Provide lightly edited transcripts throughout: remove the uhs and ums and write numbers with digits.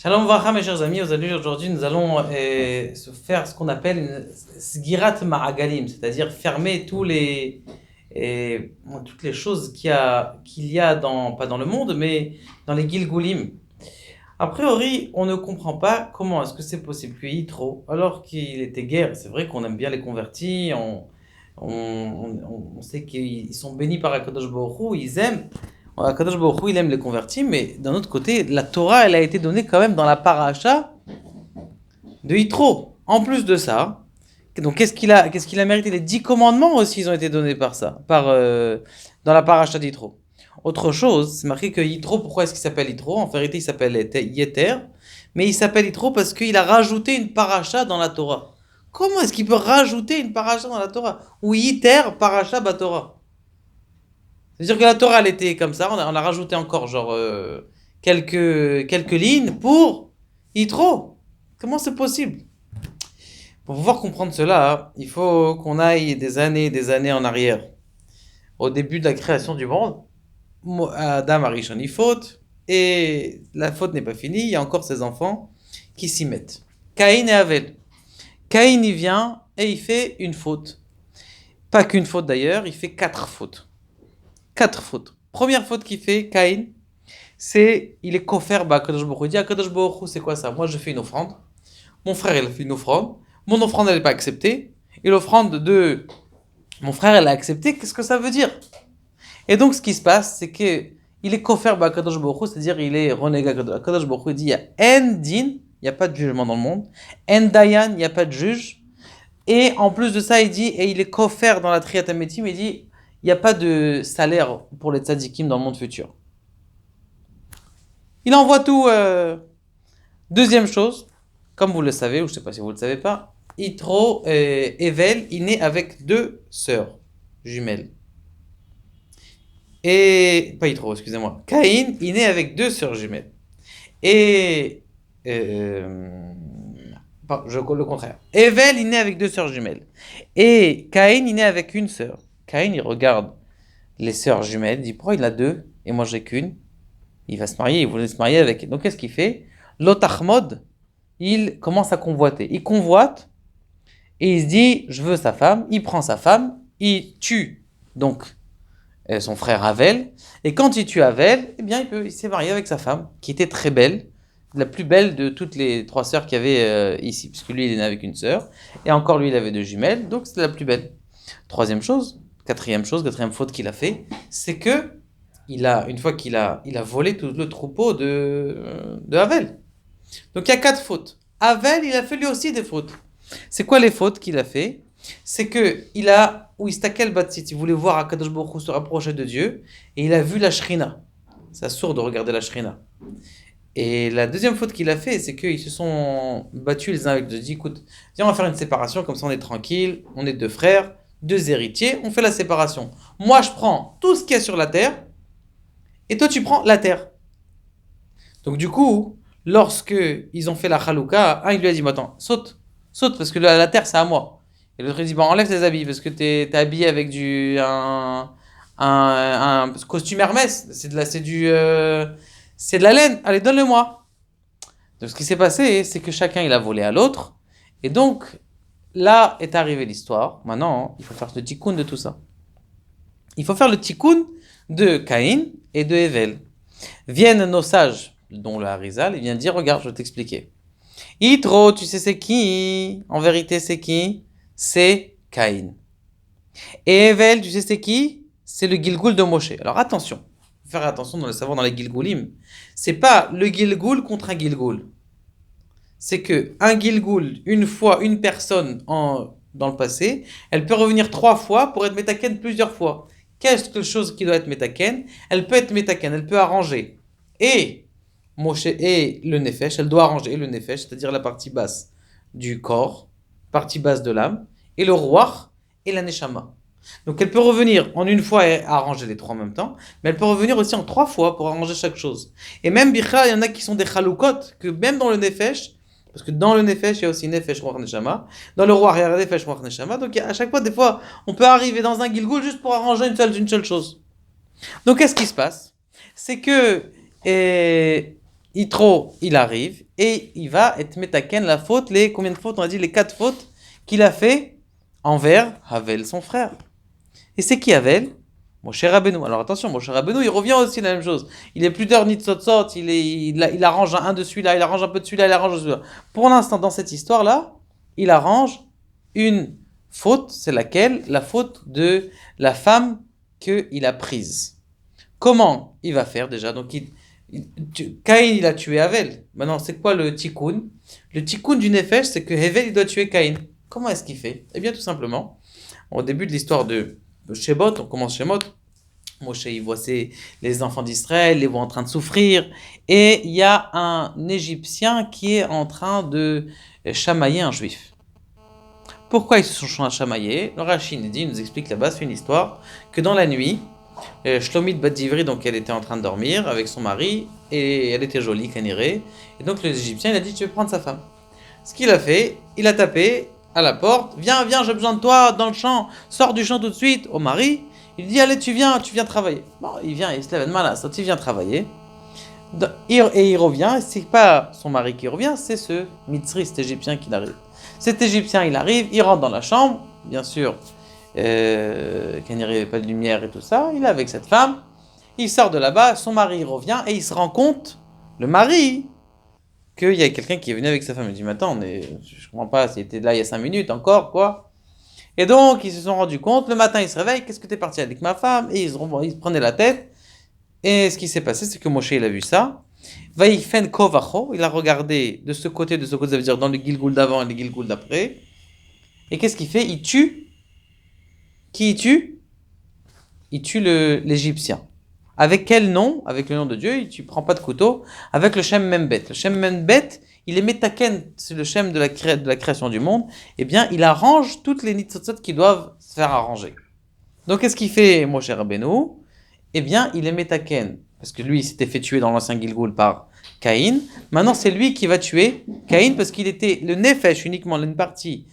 Shalom Vacha, mes chers amis, aujourd'hui nous allons se faire ce qu'on appelle une sgirat ma'agalim, c'est-à-dire fermer toutes les choses qu'il y a dans, pas dans le monde, mais dans les Gilgulim. A priori, on ne comprend pas comment est-ce que c'est possible que Yitro, alors qu'il était guerre, c'est vrai qu'on aime bien les convertis, on sait qu'ils sont bénis par Akadosh Baruch Hu, ils aiment. Akadosh Baruch Hu, il aime les convertis, mais d'un autre côté, la Torah, elle a été donnée quand même dans la paracha de Yitro. En plus de ça, donc qu'est-ce qu'il a mérité? Les 10 commandements aussi, ils ont été donnés dans la paracha d'Yitro. Autre chose, c'est marqué que Yitro, pourquoi est-ce qu'il s'appelle Yitro? En vérité, il s'appelle Yeter, mais il s'appelle Yitro parce qu'il a rajouté une paracha dans la Torah. Comment est-ce qu'il peut rajouter une paracha dans la Torah? Ou Yiter, paracha, Torah. C'est-à-dire que la Torah, elle était comme ça, on a rajouté encore quelques lignes pour Yitro. Comment c'est possible? Pour pouvoir comprendre cela, il faut qu'on aille des années en arrière. Au début de la création du monde, Adam Arishon, il faute, et la faute n'est pas finie, il y a encore ses enfants qui s'y mettent. Caïn et Avel. Caïn, il vient et il fait une faute. Pas qu'une faute d'ailleurs, il fait 4 fautes. 4 fautes. Première faute qu'il fait, Caïn, il est kofer Akadosh Baruch Hu. Il dit Akadosh Baruch Hu, c'est quoi ça? Moi, je fais une offrande. Mon frère, il a fait une offrande. Mon offrande, elle n'est pas acceptée. Et l'offrande de mon frère, elle a accepté. Qu'est-ce que ça veut dire? Et donc, ce qui se passe, c'est que il est kofer Akadosh Baruch Hu, c'est-à-dire il est renégat. Akadosh Baruch Hu, il dit il y a en din, il n'y a pas de jugement dans le monde. En dayan, il n'y a pas de juge. Et en plus de ça, il dit, et il est kofer dans la Triat HaMetim, il dit il n'y a pas de salaire pour les tzadikim dans le monde futur. Il envoie tout. Deuxième chose, comme vous le savez, ou je ne sais pas si vous ne le savez pas, Yitro Evel, il naît avec 2 sœurs jumelles. Et pas Yitro, excusez-moi. Caïn, il naît avec 2 sœurs jumelles. Et le contraire. Evel, il naît avec 2 sœurs jumelles. Et Caïn, il naît avec une sœur. Caïn, il regarde les sœurs jumelles, il dit pourquoi il a 2 et moi j'ai qu'une? Il va se marier, il voulait se marier avec. Donc qu'est-ce qu'il fait? L'Otachmod, il commence à convoiter. Il convoite et il se dit je veux sa femme. Il prend sa femme, il tue donc son frère Avel. Et quand il tue Avel, eh bien il s'est marié avec sa femme qui était très belle, la plus belle de toutes les 3 sœurs qu'il y avait ici, puisque lui il est né avec une sœur et encore lui il avait 2 jumelles, donc c'était la plus belle. Quatrième faute qu'il a fait, c'est que une fois qu'il a volé tout le troupeau de Havel. Donc il y a 4 fautes. Havel, il a fait lui aussi des fautes. C'est quoi les fautes qu'il a fait? C'est que ou istakel batsit, il voulait voir Akadosh Baruch Hu se rapprocher de Dieu, et il a vu la Shrina. C'est sourd de regarder la Shrina. Et la deuxième faute qu'il a fait, c'est qu'ils se sont battus les uns avec les autres. Ils dit, écoute, viens, on va faire une séparation, comme ça on est tranquille, on est 2 frères, 2 héritiers, on fait la séparation. Moi, je prends tout ce qu'il y a sur la terre, et toi, tu prends la terre. Donc, du coup, lorsque ils ont fait la chalouka, un, il lui a dit, attends, saute, parce que la terre, c'est à moi. Et l'autre, il dit, enlève tes habits, parce que t'es habillé avec un costume Hermès. C'est de la laine. Allez, donne-le-moi. Donc, ce qui s'est passé, c'est que chacun, il a volé à l'autre. Et donc, là est arrivée l'histoire. Maintenant, il faut faire le tikkun de tout ça. Il faut faire le tikkun de Caïn et de Evel. Viennent nos sages, dont le Harizal, il vient dire, regarde, je vais t'expliquer. Yitro, tu sais c'est qui? En vérité, c'est qui? C'est Caïn. Et Evel, tu sais c'est qui? C'est le Gilgul de Moshe. Alors attention, faire attention dans le savoir dans les Gilgulim. C'est pas le Gilgul contre un Gilgul. C'est que un Gilgul, une fois, une personne dans le passé, elle peut revenir 3 fois pour être métaken plusieurs fois. Quelque chose qui doit être métaken, elle peut être métaken, elle peut arranger. Et Moshe et le Nefesh, elle doit arranger le Nefesh, c'est-à-dire la partie basse du corps, partie basse de l'âme, et le Ruach et la Neshama. Donc elle peut revenir en une fois et arranger les 3 en même temps, mais elle peut revenir aussi en 3 fois pour arranger chaque chose. Et même Bichra, il y en a qui sont des Chaloukot, que même dans le Nefesh, parce que dans le Nefesh, il y a aussi Nefesh Ruach Neshama, dans le Ruach, il y a Nefesh Ruach Neshama, donc à chaque fois, des fois, on peut arriver dans un Gilgul juste pour arranger une seule chose. Donc qu'est-ce qui se passe? C'est que Yitro, il arrive et il va être metaken la faute, combien de fautes? On a dit les 4 fautes qu'il a fait envers Havel, son frère. Et c'est qui Havel? Moshe Rabbeinu. Alors attention, Moshe Rabbeinu, il revient aussi la même chose. Il est plus d'heure ni de sotsot, il arrange un de celui-là, il arrange un peu de celui-là, il arrange de celui-là. Pour l'instant, dans cette histoire-là, il arrange une faute, c'est laquelle? La faute de la femme qu'il a prise. Comment il va faire déjà? Donc, Caïn, il a tué Havel. Maintenant, c'est quoi le tikkun? Le tikkun du Nefesh, c'est que Hevel, il doit tuer Caïn. Comment est-ce qu'il fait? Eh bien, tout simplement, au début de l'histoire de Shemot, on commence Shemot, Moshe, il voit les enfants d'Israël, les voit en train de souffrir, et il y a un Égyptien qui est en train de chamailler un Juif. Pourquoi ils se sont chamaillés? Le Rashi nous explique là-bas, c'est une histoire, que dans la nuit, Shlomit Bat Divri, donc elle était en train de dormir avec son mari, et elle était jolie, canirée, et donc l'Égyptien, il a dit, tu veux prendre sa femme. Ce qu'il a fait, il a tapé à la porte, viens, j'ai besoin de toi dans le champ, sors du champ tout de suite, au mari. Il dit, allez, tu viens travailler. Bon, il vient, il se lève de mal, il vient travailler. Et il revient, c'est pas son mari qui revient, c'est ce Mitzri, cet Égyptien qui arrive. Cet Égyptien, il arrive, il rentre dans la chambre, bien sûr, quand il n'y avait pas de lumière et tout ça, il est avec cette femme, il sort de là-bas, son mari il revient, et il se rend compte, le mari, qu'il y a quelqu'un qui est venu avec sa femme. Il dit, mais attends, je comprends pas, s'il était là il y a 5 minutes encore, quoi. Et donc, ils se sont rendus compte, le matin, ils se réveillent, qu'est-ce que t'es parti avec ma femme? Et ils se prenaient la tête. Et ce qui s'est passé, c'est que Moshe, il a vu ça. Vaïfen kovacho, il a regardé de ce côté, ça veut dire dans le Gilgoul d'avant et le Gilgoul d'après. Et qu'est-ce qu'il fait? Il tue. Qui il tue? Il tue l'Égyptien. Avec quel nom? Avec le nom de Dieu, tu prends pas de couteau. Avec le Shem Membet. Le Shem Membet, il est Metaken, c'est le Shem de la création du monde. Eh bien, il arrange toutes les Nitzotzot qui doivent se faire arranger. Donc, qu'est-ce qu'il fait, Moshe Rabbeinu? Eh bien, il est Metaken. Parce que lui, il s'était fait tuer dans l'ancien Gilgoul par Caïn. Maintenant, c'est lui qui va tuer Caïn parce qu'il était le Nefesh, uniquement une partie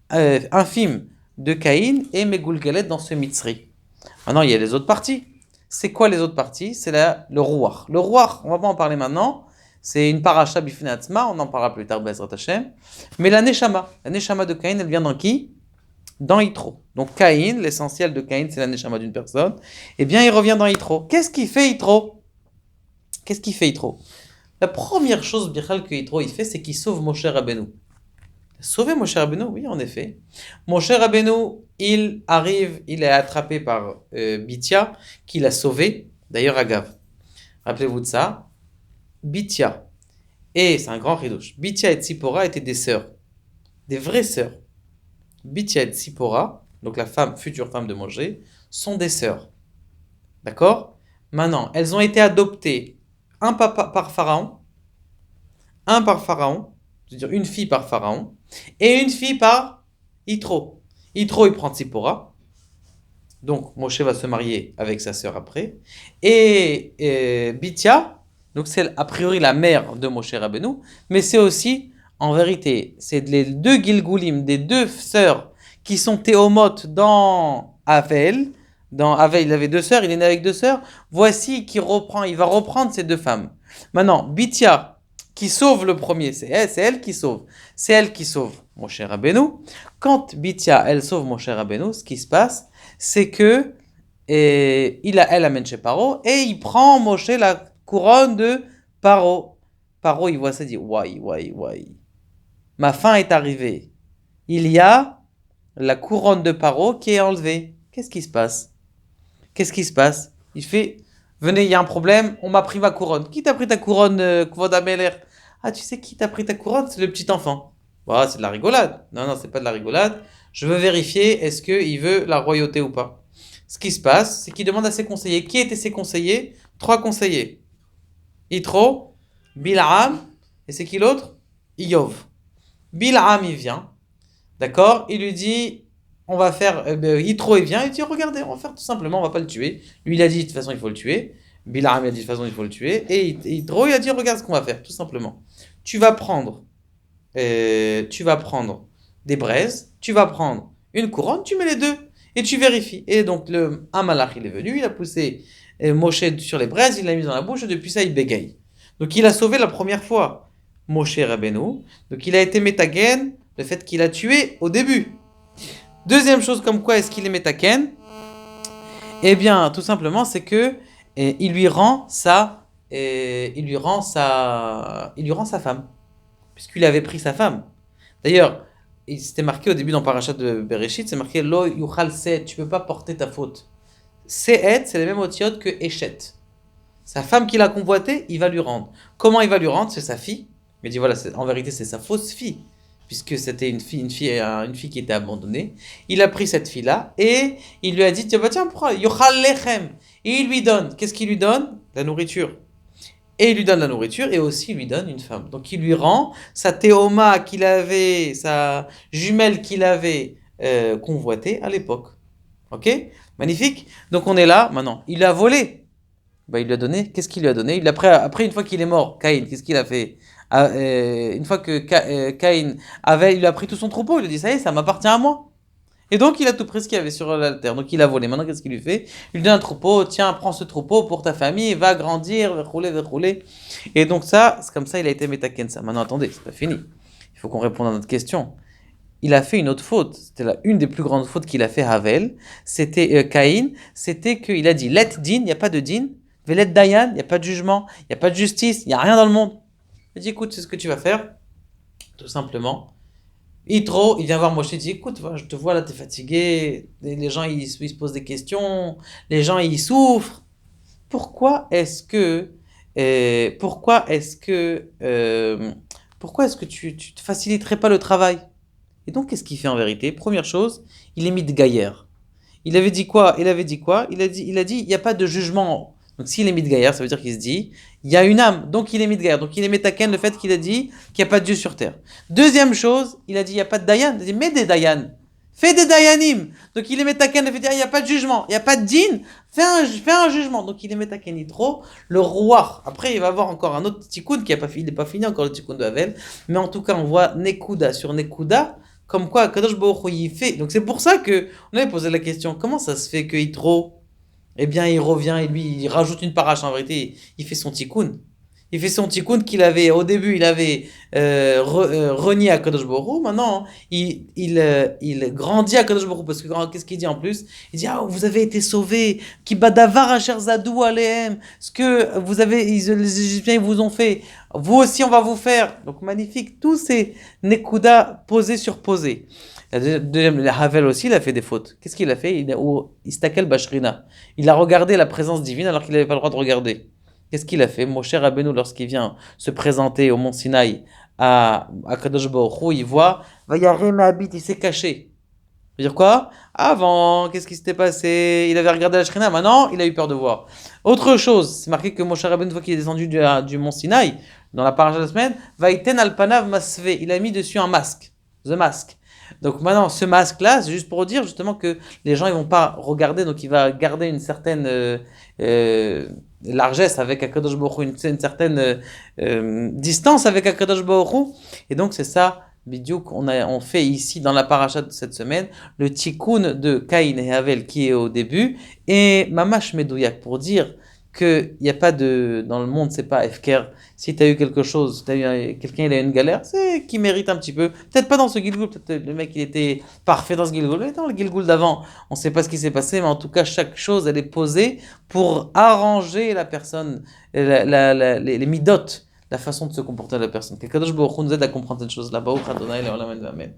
infime de Caïn et Megulgalet dans ce Mitzri. Maintenant, il y a les autres parties. C'est quoi les autres parties? C'est le Ruach. Le Ruach, on va pas en parler maintenant. C'est une paracha bifnei atzma, on en parlera plus tard, Bezrat Hashem. Mais la Neshama de Caïn, elle vient dans qui? Dans Yitro. Donc Caïn, l'essentiel de Caïn, c'est la Neshama d'une personne. Eh bien, il revient dans Yitro. Qu'est-ce qu'il fait Yitro? La première chose, Bichal, que Yitro il fait, c'est qu'il sauve Moshe Rabbeinu. Sauver Moshe Rabbeinu, oui, en effet. Moshe Rabbeinu, il arrive, il est attrapé par Bithia, qui l'a sauvé. D'ailleurs, Agav, rappelez-vous de ça. Bithia, et c'est un grand ridouche, Bithia et Tzipora étaient des sœurs, des vraies sœurs. Bithia et Tzipora, donc la future femme de Moshe, sont des sœurs. D'accord? Maintenant, elles ont été adoptées, un par Pharaon, c'est-à-dire une fille par Pharaon, et une fille par Yitro. Yitro, il prend Tzipora. Donc, Moshe va se marier avec sa sœur après. Et Bithia, donc c'est a priori la mère de Moshe Rabbeinu, mais c'est aussi, en vérité, c'est les deux Gilgoulim, des deux sœurs qui sont théomotes dans Havel. Dans Havel, il avait 2 sœurs, il est né avec 2 sœurs. Voici il va reprendre ces 2 femmes. Maintenant, Bithia, qui sauve le premier, c'est elle qui sauve. C'est elle qui sauve Moshe Rabbeinu. Quand Bithia, elle sauve Moshe Rabbeinu, ce qui se passe, c'est que elle amène chez Paro et il prend Moshe la couronne de Paro. Paro, il voit ça, il dit, ouais. Ma fin est arrivée. Il y a la couronne de Paro qui est enlevée. Qu'est-ce qui se passe? Il fait, venez, il y a un problème, on m'a pris ma couronne. Qui t'a pris ta couronne, Kvod Ameler? Ah, tu sais qui t'a pris ta couronne? C'est le petit enfant. Bah, c'est de la rigolade. Non, c'est pas de la rigolade. Je veux vérifier, est-ce qu'il veut la royauté ou pas? Ce qui se passe, c'est qu'il demande à ses conseillers. Qui étaient ses conseillers? 3 conseillers. Yitro, Bil'am, et c'est qui l'autre? Iyov. Bil'am, il vient. D'accord? Il lui dit, on va faire... Yitro, il vient, il dit, regardez, on va faire tout simplement, on va pas le tuer. Lui, il a dit, de toute façon, il faut le tuer. Bil'am, il a dit, de toute façon, il faut le tuer. Et Yitro, il a dit, regarde ce qu'on va faire, tout simplement. Tu vas prendre des braises, tu vas prendre une couronne, tu mets les deux, et tu vérifies. Et donc, un malach, il est venu, il a poussé Moshe sur les braises, il l'a mis dans la bouche, et depuis ça, il bégaye. Donc il a sauvé la première fois Moshe Rabbeinu. Donc il a été métaken, le fait qu'il a tué au début. Deuxième chose, comme quoi est-ce qu'il est métaken? Eh bien, tout simplement, c'est que il lui rend il lui rend sa femme, puisqu'il avait pris sa femme. D'ailleurs, c'était marqué au début dans Parashat de Bereshit, c'est marqué Lo yuchal se'et, tu peux pas porter ta faute. Se'et, c'est les mêmes otiotes que Eshet. Sa femme qu'il a convoitée, il va lui rendre. Comment il va lui rendre? C'est sa fille. Il dit voilà, en vérité, c'est sa fausse fille, puisque c'était une fille qui était abandonnée. Il a pris cette fille-là et il lui a dit tiens, prends, yochal lechem. Et il lui donne. Qu'est-ce qu'il lui donne? La nourriture. Et il lui donne la nourriture et aussi il lui donne une femme. Donc il lui rend sa théoma qu'il avait, sa jumelle qu'il avait convoitée à l'époque. Ok? Magnifique. Donc on est là maintenant. Il a volé. Bah, il lui a donné. Qu'est-ce qu'il lui a donné? Après, une fois qu'il est mort, Caïn, qu'est-ce qu'il a fait? Une fois que Caïn il lui a pris tout son troupeau, il lui a dit ça y est, ça m'appartient à moi. Et donc il a tout pris ce qu'il y avait sur la terre. Donc il a volé. Maintenant qu'est-ce qu'il lui fait? Il lui donne un troupeau. Tiens, prends ce troupeau pour ta famille. Va grandir, va rouler. Et donc ça, c'est comme ça, il a été métaken ça. Maintenant attendez, c'est pas fini. Il faut qu'on réponde à notre question. Il a fait une autre faute. C'était une des plus grandes fautes qu'il a fait Havel. C'était Caïn. C'était qu'il a dit let din, il n'y a pas de din. Velet dayan, il n'y a pas de jugement. Il n'y a pas de justice. Il n'y a rien dans le monde. Il dit écoute, c'est ce que tu vas faire. Tout simplement. Yitro, il vient voir Moshe, il dit écoute, voilà, je te vois là, t'es fatigué, les gens ils se posent des questions, les gens ils souffrent. Pourquoi est-ce que, pourquoi est-ce que, pourquoi est-ce que tu te faciliterais pas le travail? Et donc qu'est-ce qu'il fait en vérité? Première chose, il est mis de gaillère. Il avait dit quoi? Il a dit il n'y a pas de jugement. Donc s'il est mis de gaillard, ça veut dire qu'il se dit il y a une âme, donc il est mis de gaillard. Donc il est métaken le fait qu'il a dit qu'il n'y a pas de Dieu sur terre. Deuxième chose, il a dit il n'y a pas de dayan. Il a dit mets des dayan. Fais des dayanim. Donc il est métaken le fait de dire il n'y a pas de jugement, il n'y a pas de din. Fais un jugement. Donc il est métaken trop. Le roi. Après il va avoir encore un autre tikkun qui n'est pas fini encore le tikkun de Havel. Mais en tout cas on voit Nekuda sur Nekuda. Comme quoi, Kadosh Baruch Hu, il fait. Donc c'est pour ça que on avait posé la question comment ça se fait que Yitro, eh bien, il revient et lui, il rajoute une parache. En vérité, il fait son tikkun. Il fait son tikkun qu'il avait, au début, il avait renié à Kadosh Baruch Hu. Maintenant, il grandit à Kadosh Baruch Hu. Parce que qu'est-ce qu'il dit en plus? Il dit, ah, vous avez été sauvés. Ki badavar asher zadou alehem. Ce que les Égyptiens, ils vous ont fait. Vous aussi, on va vous faire. Donc, magnifique. Tous ces nekuda posés sur posés. Deuxième, Havel aussi, il a fait des fautes. Qu'est-ce qu'il a fait? Il stakel bashrina. Il a regardé la présence divine alors qu'il n'avait pas le droit de regarder. Qu'est-ce qu'il a fait? Moshe Rabbeinu, lorsqu'il vient se présenter au mont Sinaï à Kadosh Baruch Hu, il voit, Vayarem habite, il s'est caché. Ça veut dire quoi? Avant, qu'est-ce qui s'était passé? Il avait regardé la Shrina, maintenant, il a eu peur de voir. Autre chose, c'est marqué que Moshe Rabbeinu, une fois qu'il est descendu du mont Sinaï, dans la paracha de la semaine, Vaiten alpanav masve, il a mis dessus un masque, the mask. Donc maintenant, ce masque-là, c'est juste pour dire justement que les gens ils vont pas regarder, donc il va garder une certaine largesse avec Akadosh Baruch Hu, une certaine distance avec Akadosh Baruch Hu. Et donc c'est ça, Bidiouk, on fait ici dans la paracha de cette semaine, le tikkun de Caïn et Havel qui est au début, et Mamash Medouyak pour dire qu'il n'y a pas dans le monde, c'est pas Efker. Si tu as eu quelque chose, quelqu'un il a eu une galère, c'est qui mérite un petit peu. Peut-être pas dans ce Gilgul, peut-être le mec il était parfait dans ce Gilgul, mais dans le Gilgul d'avant, on ne sait pas ce qui s'est passé, mais en tout cas, chaque chose elle est posée pour arranger la personne, les midot, la façon de se comporter de la personne. Que Kadosh Baruch Hu nous aide à comprendre cette chose là-bas. Amen.